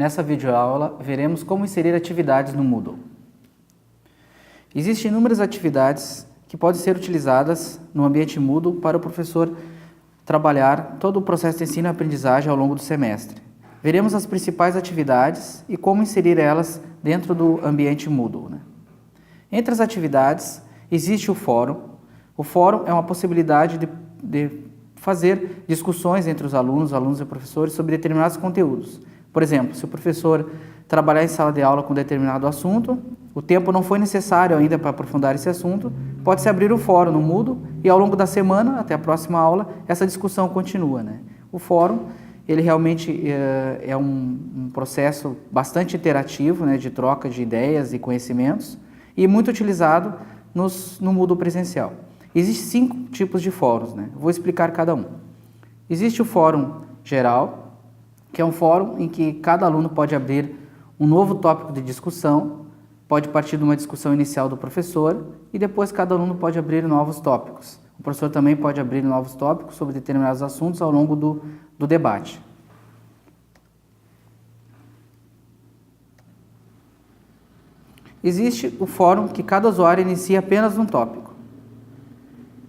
Nessa videoaula, veremos como inserir atividades no Moodle. Existem inúmeras atividades que podem ser utilizadas no ambiente Moodle para o professor trabalhar todo o processo de ensino e aprendizagem ao longo do semestre. Veremos as principais atividades e como inserir elas dentro do ambiente Moodle, né? Entre as atividades, existe o fórum. O fórum é uma possibilidade de fazer discussões entre os alunos e professores sobre determinados conteúdos. Por exemplo, se o professor trabalhar em sala de aula com determinado assunto, o tempo não foi necessário ainda para aprofundar esse assunto, pode-se abrir o fórum no Moodle e ao longo da semana, até a próxima aula, essa discussão continua, né? O fórum, ele realmente é um processo bastante interativo, né, de troca de ideias e conhecimentos e muito utilizado no Moodle presencial. Existem 5 tipos de fóruns, né? Vou explicar cada um. Existe o fórum geral, que é um fórum em que cada aluno pode abrir um novo tópico de discussão, pode partir de uma discussão inicial do professor e depois cada aluno pode abrir novos tópicos. O professor também pode abrir novos tópicos sobre determinados assuntos ao longo do debate. Existe o fórum que cada usuário inicia apenas um tópico.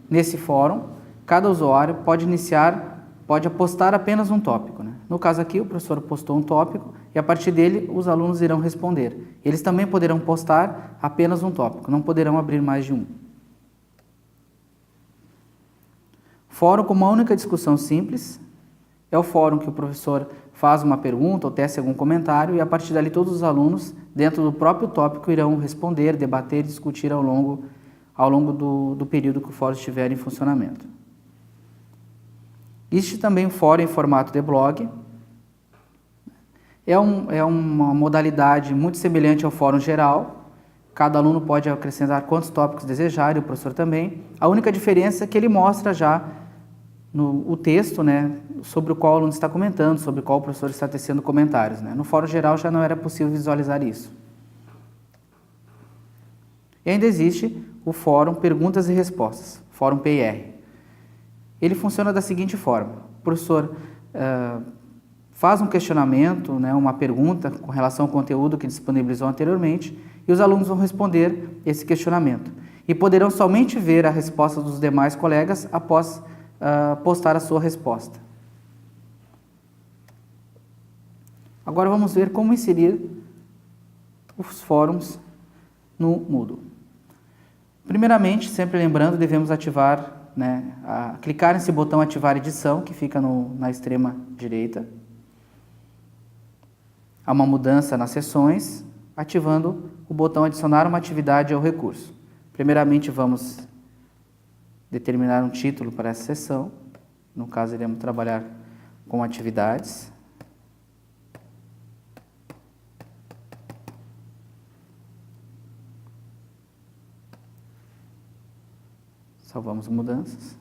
Nesse fórum, cada usuário pode apostar apenas um tópico, né? No caso aqui, o professor postou um tópico e a partir dele os alunos irão responder. Eles também poderão postar apenas um tópico, não poderão abrir mais de um. Fórum com uma única discussão simples é o fórum que o professor faz uma pergunta ou tece algum comentário e a partir dali todos os alunos, dentro do próprio tópico, irão responder, debater e discutir ao longo do período que o fórum estiver em funcionamento. Existe também o fórum em formato de blog. É uma modalidade muito semelhante ao fórum geral. Cada aluno pode acrescentar quantos tópicos desejar e o professor também. A única diferença é que ele mostra já o texto, né, sobre o qual o aluno está comentando, sobre o qual o professor está tecendo comentários, né? No fórum geral já não era possível visualizar isso. E ainda existe o fórum Perguntas e Respostas, fórum PIR. Ele funciona da seguinte forma: o professor faz um questionamento, né, uma pergunta com relação ao conteúdo que disponibilizou anteriormente e os alunos vão responder esse questionamento. E poderão somente ver a resposta dos demais colegas após postar a sua resposta. Agora vamos ver como inserir os fóruns no Moodle. Primeiramente, sempre lembrando, devemos ativar, né, clicar nesse botão ativar edição, que fica na extrema direita. Há uma mudança nas seções, ativando o botão adicionar uma atividade ao recurso. Primeiramente vamos determinar um título para essa seção, no caso iremos trabalhar com atividades. Salvamos mudanças.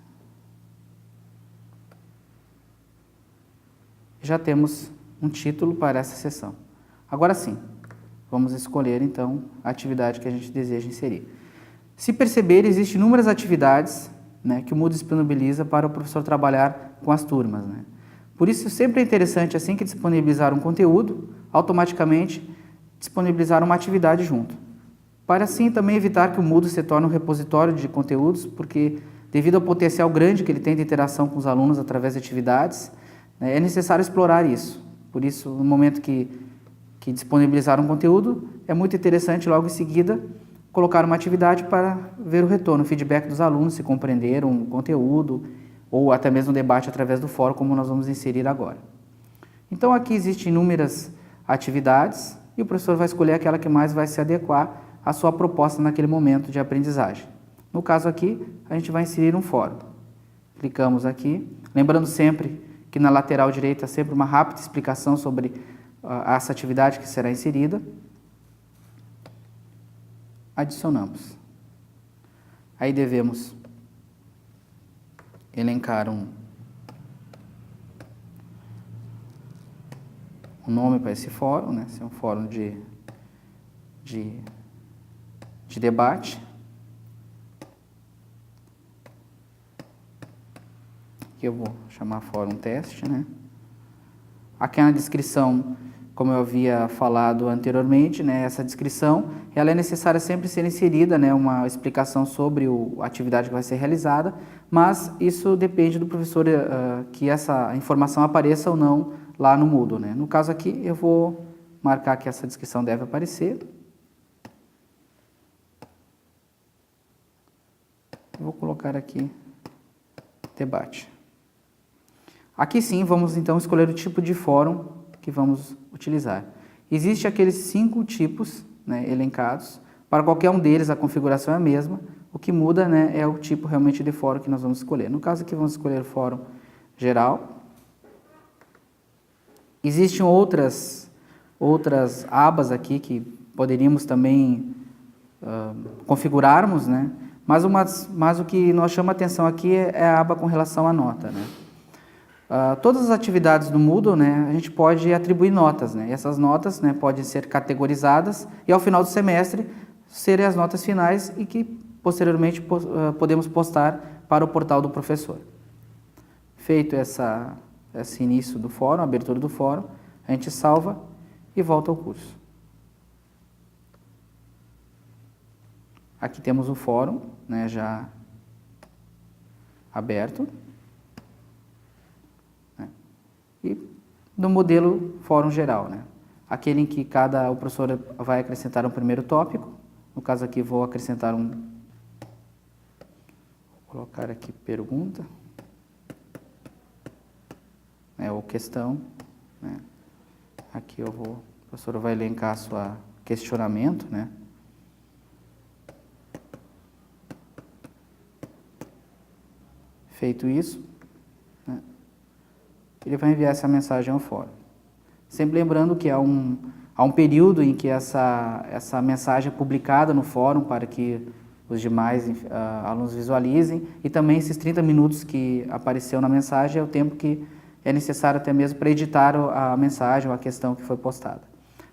Já temos um título para essa seção. Agora sim, vamos escolher então a atividade que a gente deseja inserir. Se perceber, existem inúmeras atividades, né, que o Moodle disponibiliza para o professor trabalhar com as turmas, né? Por isso, sempre é interessante, assim que disponibilizar um conteúdo, automaticamente disponibilizar uma atividade junto. Para assim também evitar que o Moodle se torne um repositório de conteúdos, porque devido ao potencial grande que ele tem de interação com os alunos através de atividades, né, é necessário explorar isso. Por isso, no momento que disponibilizar um conteúdo, é muito interessante logo em seguida colocar uma atividade para ver o retorno, o feedback dos alunos, se compreenderam o conteúdo ou até mesmo o debate através do fórum, como nós vamos inserir agora. Então aqui existem inúmeras atividades e o professor vai escolher aquela que mais vai se adequar à sua proposta naquele momento de aprendizagem. No caso aqui, a gente vai inserir um fórum. Clicamos aqui, lembrando sempre que na lateral direita sempre uma rápida explicação sobre essa atividade que será inserida. Adicionamos. Aí devemos elencar um nome para esse fórum, né? Esse é um fórum de debate. Aqui eu vou chamar fórum teste, né? Aqui na descrição como eu havia falado anteriormente, né, essa descrição, ela é necessária sempre ser inserida, né, uma explicação sobre a atividade que vai ser realizada, mas isso depende do professor que essa informação apareça ou não lá no Moodle, né. No caso aqui, eu vou marcar que essa descrição deve aparecer. Vou colocar aqui debate. Aqui sim, vamos então escolher o tipo de fórum que vamos utilizar. Existem aqueles 5 tipos, né, elencados. Para qualquer um deles a configuração é a mesma. O que muda, né, é o tipo realmente de fórum que nós vamos escolher. No caso aqui vamos escolher o fórum geral. Existem outras abas aqui que poderíamos também configurarmos, né? Mas o que nós chama a atenção aqui é a aba com relação à nota, né? Todas as atividades do Moodle, né, a gente pode atribuir notas, né? E essas notas, né, podem ser categorizadas e ao final do semestre serem as notas finais e que posteriormente podemos postar para o portal do professor. Feito esse início do fórum, a abertura do fórum, a gente salva e volta ao curso. Aqui temos o fórum, né, já aberto. Né, e do modelo fórum geral, né, aquele em que o professor vai acrescentar um primeiro tópico. No caso aqui vou acrescentar vou colocar aqui pergunta, né, ou questão, né. Aqui o professor vai elencar sua questionamento, né. Feito isso, né, ele vai enviar essa mensagem ao fórum. Sempre lembrando que há um período em que essa mensagem é publicada no fórum para que os demais alunos visualizem, e também esses 30 minutos que apareceu na mensagem é o tempo que é necessário até mesmo para editar a mensagem ou a questão que foi postada.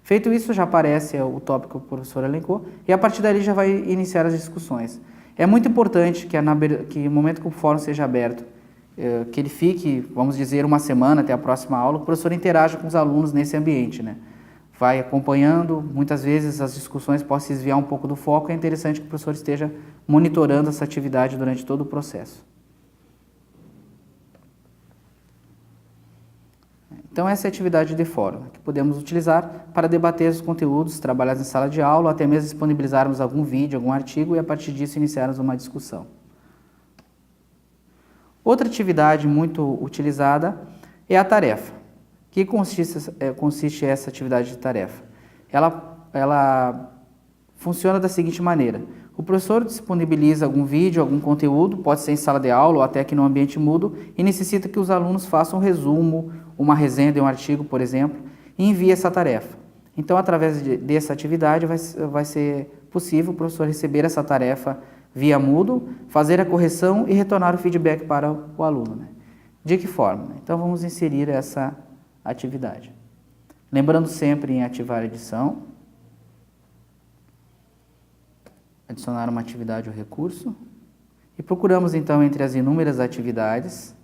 Feito isso, já aparece o tópico que o professor elencou, e a partir dali já vai iniciar as discussões. É muito importante que no momento que o fórum seja aberto, que ele fique, vamos dizer, uma semana até a próxima aula, o professor interaja com os alunos nesse ambiente, né? Vai acompanhando, muitas vezes as discussões possam desviar um pouco do foco, é interessante que o professor esteja monitorando essa atividade durante todo o processo. Então essa é a atividade de fórum, que podemos utilizar para debater os conteúdos trabalhados em sala de aula, ou até mesmo disponibilizarmos algum vídeo, algum artigo e a partir disso iniciarmos uma discussão. Outra atividade muito utilizada é a tarefa. Que consiste essa atividade de tarefa? Ela funciona da seguinte maneira: o professor disponibiliza algum vídeo, algum conteúdo, pode ser em sala de aula ou até aqui no ambiente Moodle, e necessita que os alunos façam um resumo, uma resenha de um artigo, por exemplo, e envie essa tarefa. Então, através dessa atividade, vai ser possível o professor receber essa tarefa via Moodle, fazer a correção e retornar o feedback para o aluno, né? De que forma? Então, vamos inserir essa atividade. Lembrando sempre em ativar a edição, adicionar uma atividade ou recurso, e procuramos então entre as inúmeras atividades,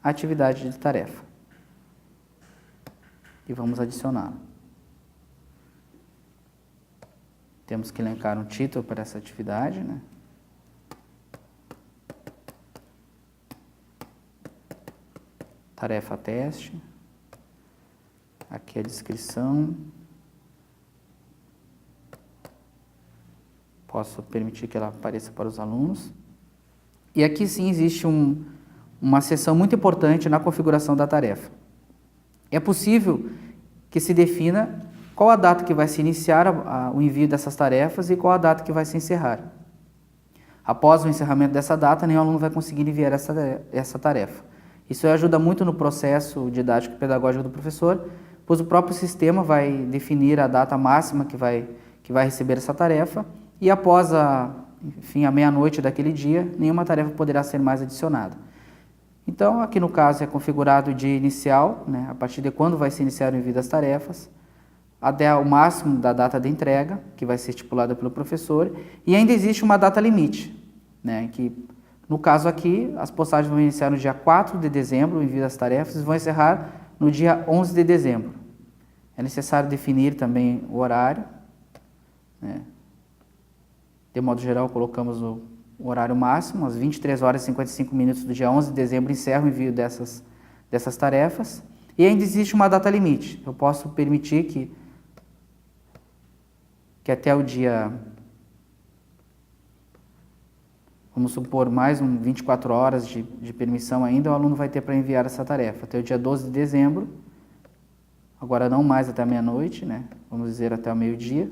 a atividade de tarefa. E vamos adicioná-la. Temos que elencar um título para essa atividade, né? Tarefa teste. Aqui a descrição. Posso permitir que ela apareça para os alunos. E aqui sim existe uma seção muito importante na configuração da tarefa. É possível que se defina qual a data que vai se iniciar o envio dessas tarefas e qual a data que vai se encerrar. Após o encerramento dessa data, nenhum aluno vai conseguir enviar essa tarefa. Isso ajuda muito no processo didático e pedagógico do professor, pois o próprio sistema vai definir a data máxima que vai receber essa tarefa, e após a meia-noite daquele dia, nenhuma tarefa poderá ser mais adicionada. Então, aqui no caso é configurado o dia inicial, né, a partir de quando vai se iniciar o envio das tarefas, até o máximo da data de entrega, que vai ser estipulada pelo professor, e ainda existe uma data limite, né, que no caso aqui, as postagens vão iniciar no dia 4 de dezembro, o envio das tarefas, e vão encerrar no dia 11 de dezembro. É necessário definir também o horário, né? De modo geral, colocamos o horário máximo, às 23 horas e 55 minutos do dia 11 de dezembro, encerro o envio dessas tarefas. E ainda existe uma data limite. Eu posso permitir que até o dia, vamos supor, mais 24 horas de permissão ainda, o aluno vai ter para enviar essa tarefa. Até o dia 12 de dezembro, agora não mais até a meia-noite, né? Vamos dizer até o meio-dia.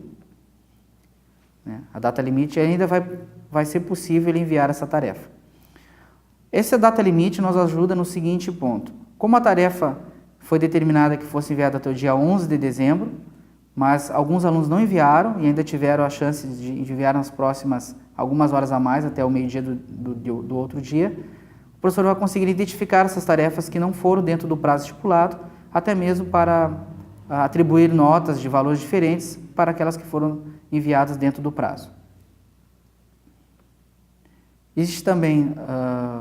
A data limite ainda vai ser possível ele enviar essa tarefa. Essa data limite nos ajuda no seguinte ponto. Como a tarefa foi determinada que fosse enviada até o dia 11 de dezembro, mas alguns alunos não enviaram e ainda tiveram a chance de enviar nas próximas algumas horas a mais, até o meio-dia do outro dia, o professor vai conseguir identificar essas tarefas que não foram dentro do prazo estipulado, até mesmo para atribuir notas de valores diferentes para aquelas que foram enviadas dentro do prazo. Existem também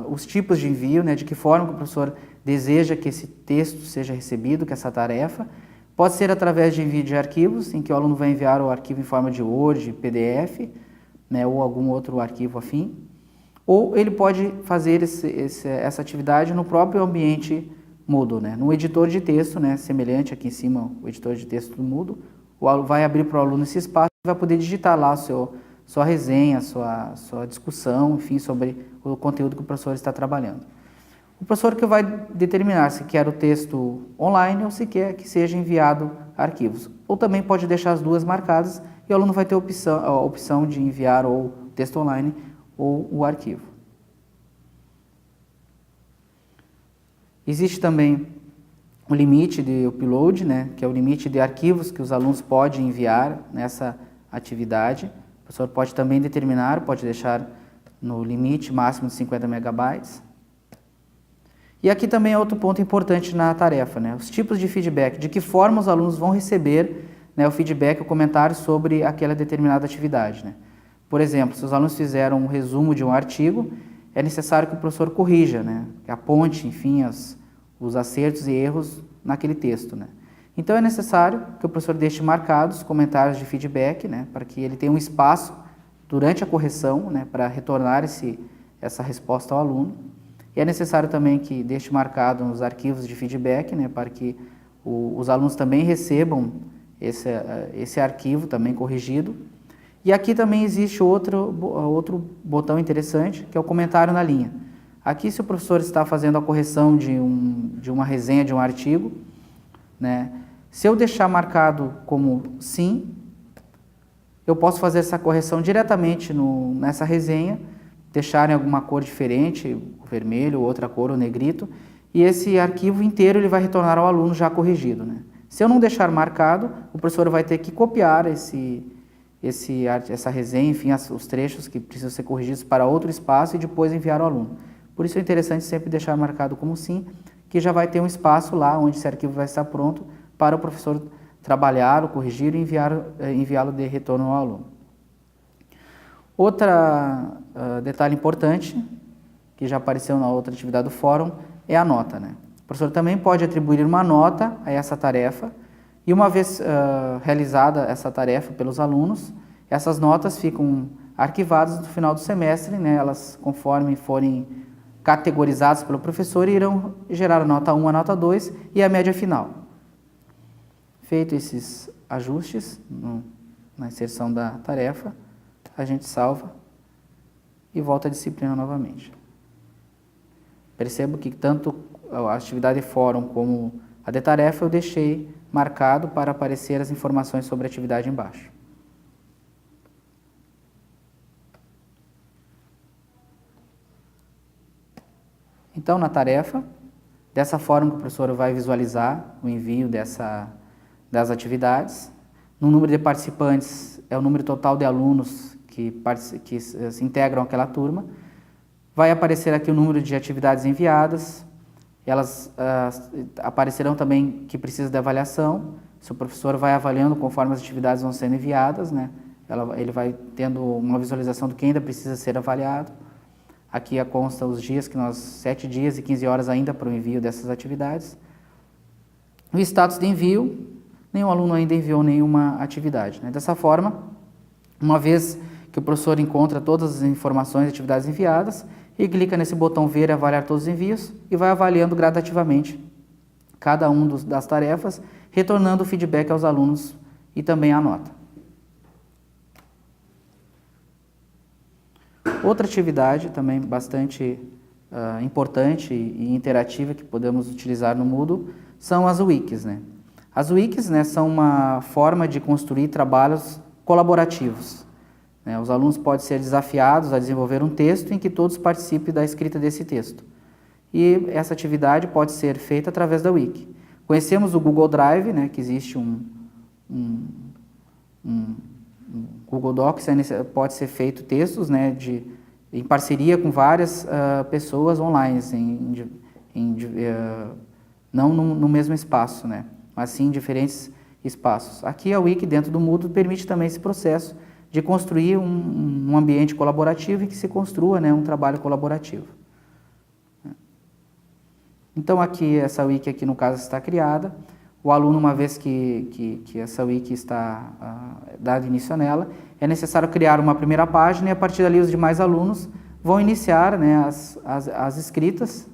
os tipos de envio, né, de que forma que o professor deseja que esse texto seja recebido, que essa tarefa. Pode ser através de envio de arquivos, em que o aluno vai enviar o arquivo em forma de Word, PDF, né, ou algum outro arquivo afim. Ou ele pode fazer essa atividade no próprio ambiente Moodle, né, no editor de texto, né, semelhante aqui em cima, o editor de texto do Moodle. O aluno vai abrir para o aluno esse espaço e vai poder digitar lá sua resenha, sua discussão, enfim, sobre o conteúdo que o professor está trabalhando. O professor que vai determinar se quer o texto online ou se quer que seja enviado arquivos. Ou também pode deixar as duas marcadas e o aluno vai ter a opção de enviar ou o texto online ou o arquivo. Existe também o limite de upload, né, que é o limite de arquivos que os alunos podem enviar nessa atividade. O professor pode também determinar, pode deixar no limite máximo de 50 megabytes. E aqui também é outro ponto importante na tarefa, né, os tipos de feedback, de que forma os alunos vão receber, né, o feedback, o comentário sobre aquela determinada atividade, né. Por exemplo, se os alunos fizeram um resumo de um artigo, é necessário que o professor corrija, né, que aponte, enfim, os acertos e erros naquele texto, né. Então é necessário que o professor deixe marcados comentários de feedback, né, para que ele tenha um espaço durante a correção, né, para retornar essa resposta ao aluno. E é necessário também que deixe marcado os arquivos de feedback, né, para que os alunos também recebam esse arquivo também corrigido. E aqui também existe outro botão interessante, que é o comentário na linha. Aqui, se o professor está fazendo a correção de uma resenha de um artigo, né, se eu deixar marcado como sim, eu posso fazer essa correção diretamente nessa resenha, deixar em alguma cor diferente, vermelho, outra cor, ou negrito, e esse arquivo inteiro ele vai retornar ao aluno já corrigido, né. Se eu não deixar marcado, o professor vai ter que copiar essa resenha, enfim, os trechos que precisam ser corrigidos para outro espaço e depois enviar ao aluno. Por isso é interessante sempre deixar marcado como sim, que já vai ter um espaço lá onde esse arquivo vai estar pronto para o professor trabalhar, corrigir e enviá-lo de retorno ao aluno. Outro detalhe importante, que já apareceu na outra atividade do fórum, é a nota, né? O professor também pode atribuir uma nota a essa tarefa e uma vez realizada essa tarefa pelos alunos, essas notas ficam arquivadas no final do semestre, né? Elas, conforme forem categorizadas pelo professor, irão gerar a nota 1, a nota 2 e a média final. Feito esses ajustes na inserção da tarefa, a gente salva e volta à disciplina novamente. Percebo que tanto a atividade de fórum como a de tarefa eu deixei marcado para aparecer as informações sobre a atividade embaixo. Então, na tarefa, dessa forma que o professor vai visualizar o envio das atividades. No número de participantes, é o número total de alunos que se integram àquela turma. Vai aparecer aqui o número de atividades enviadas. Elas aparecerão também que precisa de avaliação. Se o professor vai avaliando conforme as atividades vão sendo enviadas, né? Ele vai tendo uma visualização do que ainda precisa ser avaliado. Aqui consta os dias, 7 dias e 15 horas ainda para o envio dessas atividades. O status de envio, nenhum aluno ainda enviou nenhuma atividade, né? Dessa forma, uma vez que o professor encontra todas as informações e atividades enviadas, ele clica nesse botão ver e avaliar todos os envios e vai avaliando gradativamente cada um das tarefas, retornando o feedback aos alunos e também a nota. Outra atividade também bastante importante e interativa que podemos utilizar no Moodle são as wikis, né? As wikis, né, são uma forma de construir trabalhos colaborativos, né? Os alunos podem ser desafiados a desenvolver um texto em que todos participem da escrita desse texto. E essa atividade pode ser feita através da wiki. Conhecemos o Google Drive, né, que existe um Google Docs, pode ser feito textos, né, em parceria com várias pessoas online, não no mesmo espaço, né, mas sim em diferentes espaços. Aqui a wiki dentro do Moodle permite também esse processo de construir um ambiente colaborativo e que se construa, né, um trabalho colaborativo. Então aqui, essa wiki aqui no caso está criada, o aluno, uma vez que essa wiki está dado início nela, é necessário criar uma primeira página e a partir dali os demais alunos vão iniciar, né, as escritas,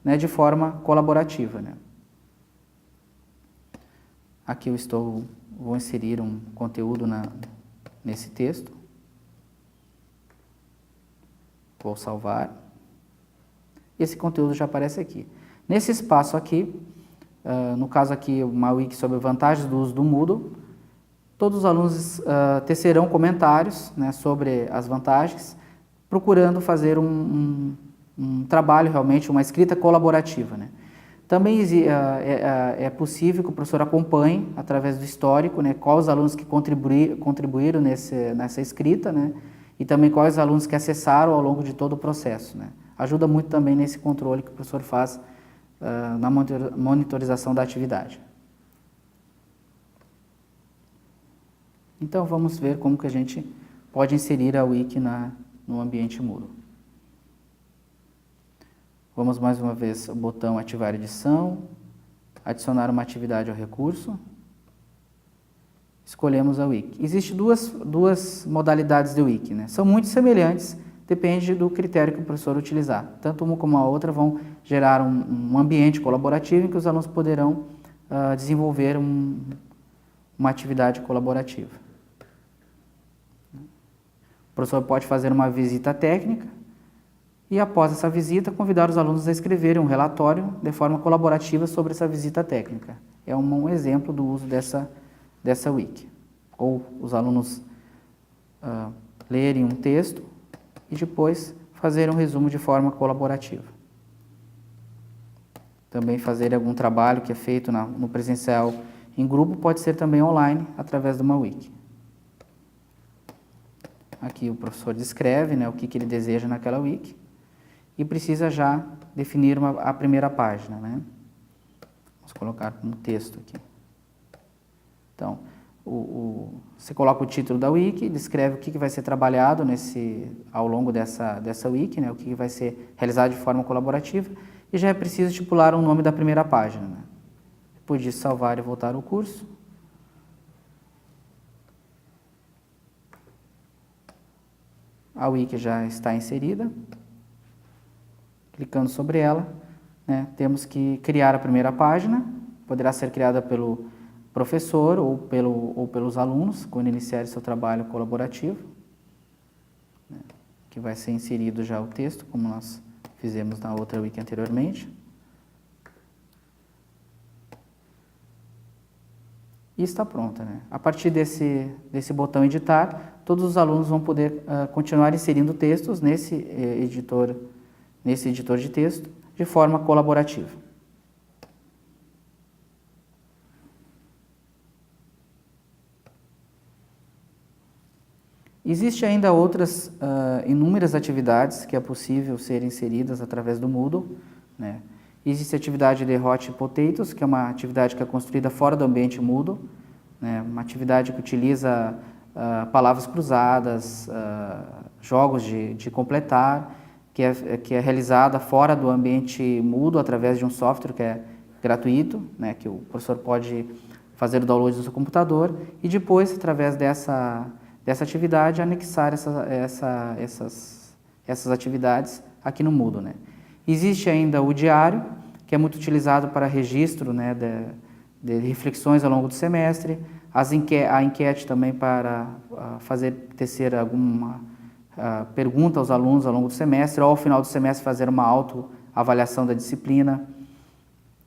né, de forma colaborativa, né. Aqui eu vou inserir um conteúdo nesse texto, vou salvar, esse conteúdo já aparece aqui. Nesse espaço aqui, no caso aqui uma wiki sobre vantagens do uso do Moodle, todos os alunos tecerão comentários, né, sobre as vantagens, procurando fazer um trabalho realmente, uma escrita colaborativa, né. Também é possível que o professor acompanhe, através do histórico, né, quais os alunos que contribuíram nessa escrita, né, e também quais os alunos que acessaram ao longo de todo o processo, né. Ajuda muito também nesse controle que o professor faz na monitorização da atividade. Então, vamos ver como que a gente pode inserir a wiki no ambiente Moodle. Vamos mais uma vez ao botão ativar edição, adicionar uma atividade ao recurso, escolhemos a wiki. Existem duas modalidades de wiki, né? São muito semelhantes, depende do critério que o professor utilizar. Tanto uma como a outra vão gerar um ambiente colaborativo em que os alunos poderão desenvolver uma atividade colaborativa. O professor pode fazer uma visita técnica e, após essa visita, convidar os alunos a escreverem um relatório de forma colaborativa sobre essa visita técnica. É um exemplo do uso dessa wiki. Ou os alunos lerem um texto e depois fazer um resumo de forma colaborativa. Também fazer algum trabalho que é feito no presencial em grupo pode ser também online, através de uma wiki. Aqui o professor descreve, né, o que ele deseja naquela wiki e precisa já definir a primeira página, né? Vamos colocar como texto aqui. Então, você coloca o título da wiki, descreve o que vai ser trabalhado ao longo dessa wiki, né, o que vai ser realizado de forma colaborativa, e já é preciso estipular o nome da primeira página, né? Depois disso, salvar e voltar ao curso. A wiki já está inserida. Clicando sobre ela, né, temos que criar a primeira página, poderá ser criada pelo professor ou pelos alunos, quando iniciarem seu trabalho colaborativo, né, que vai ser inserido já o texto, como nós fizemos na outra wiki anteriormente. E está pronta, né? A partir desse botão editar, todos os alunos vão poder continuar inserindo textos nesse editor de texto de forma colaborativa. Existem ainda outras inúmeras atividades que é possível serem inseridas através do Moodle, né? Existe a atividade de Hot Potatoes, que é uma atividade que é construída fora do ambiente Moodle, né? Uma atividade que utiliza palavras cruzadas, jogos de completar, que é realizada fora do ambiente Moodle através de um software que é gratuito, né? Que o professor pode fazer o download do seu computador e depois, através dessa atividade, anexar essas atividades aqui no Moodle, né? Existe ainda o diário, que é muito utilizado para registro, né, de reflexões ao longo do semestre, a enquete também para tecer alguma pergunta aos alunos ao longo do semestre, ou ao final do semestre fazer uma autoavaliação da disciplina.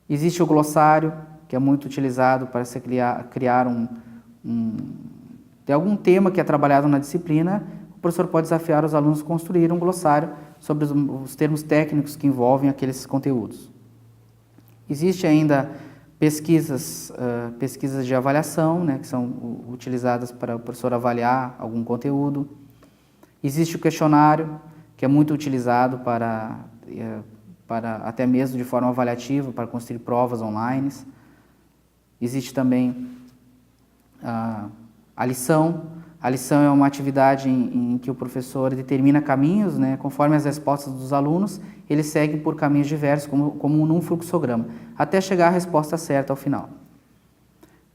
Existe o glossário, que é muito utilizado para se criar de algum tema que é trabalhado na disciplina. O professor pode desafiar os alunos a construir um glossário sobre os termos técnicos que envolvem aqueles conteúdos. Existe ainda pesquisas de avaliação, né, que são utilizadas para o professor avaliar algum conteúdo. Existe o questionário, que é muito utilizado para até mesmo de forma avaliativa, para construir provas online. Existe também a lição. A lição é uma atividade em que o professor determina caminhos, né, conforme as respostas dos alunos, eles seguem por caminhos diversos, como num fluxograma, até chegar à resposta certa ao final.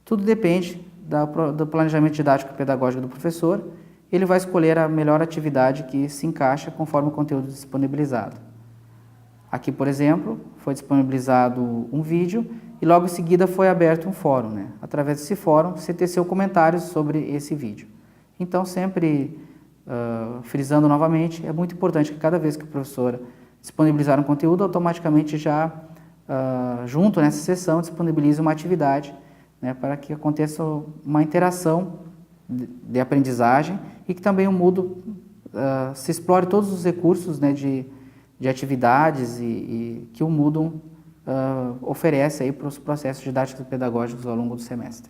Tudo depende do planejamento didático e pedagógico do professor. Ele vai escolher a melhor atividade que se encaixa conforme o conteúdo disponibilizado. Aqui, por exemplo, foi disponibilizado um vídeo e logo em seguida foi aberto um fórum, né? Através desse fórum, você teceu comentários sobre esse vídeo. Então, sempre frisando novamente, é muito importante que cada vez que o professor disponibilizar um conteúdo, automaticamente já, junto nessa sessão, disponibilize uma atividade, né, para que aconteça uma interação de aprendizagem e que também o Moodle se explore todos os recursos, né, de atividades e que o Moodle oferece aí para os processos didáticos e pedagógicos ao longo do semestre.